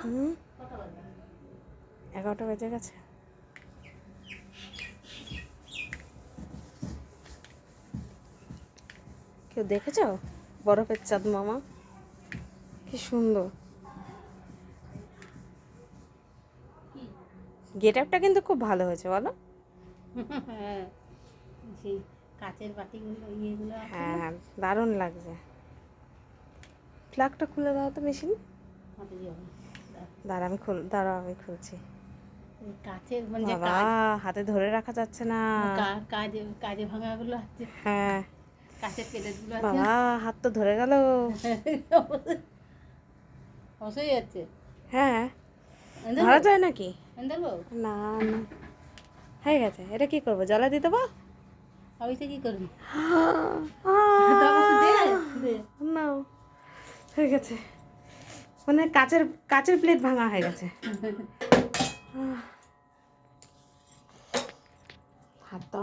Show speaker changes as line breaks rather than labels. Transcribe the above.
হুম, 11টা বেজে গেছে। কেউ দেখেছ বরফের চাঁদ মামা? কি সুন্দর গেট আপটা, কিন্তু খুব ভালো হয়েছে বলো?
হ্যাঁ, সেই কাচের বাটিগুলো ইয়েগুলো আছে না,
হ্যাঁ, দারুণ লাগছে। প্লাগটা খুলে দাও তো মেশিন।
হাতে দিয়ে হবে।
দাঁড়াও আমি খুলছি।
ওই কাচের মানে যে
বাবা, হাতে ধরে রাখা যাচ্ছে না।
কাজে কাজে ভাঙাগুলো আছে,
হ্যাঁ
কাচের প্লেটগুলো আছে
বাবা,
না,
হাত তো ধরে গেল।
অবশ্যই যাচ্ছে।
হ্যাঁ,
দেবো
ধরা যায় নাকি?
দেবো,
না না, হয়ে গেছে। এটা কি করবো, জলে দিয়ে দেবো?
ওইটা কি করবি? দে।
না, হয়ে গেছে। মানে কাচের কাচের প্লেট ভাঙা হয়ে গেছে। হাতটা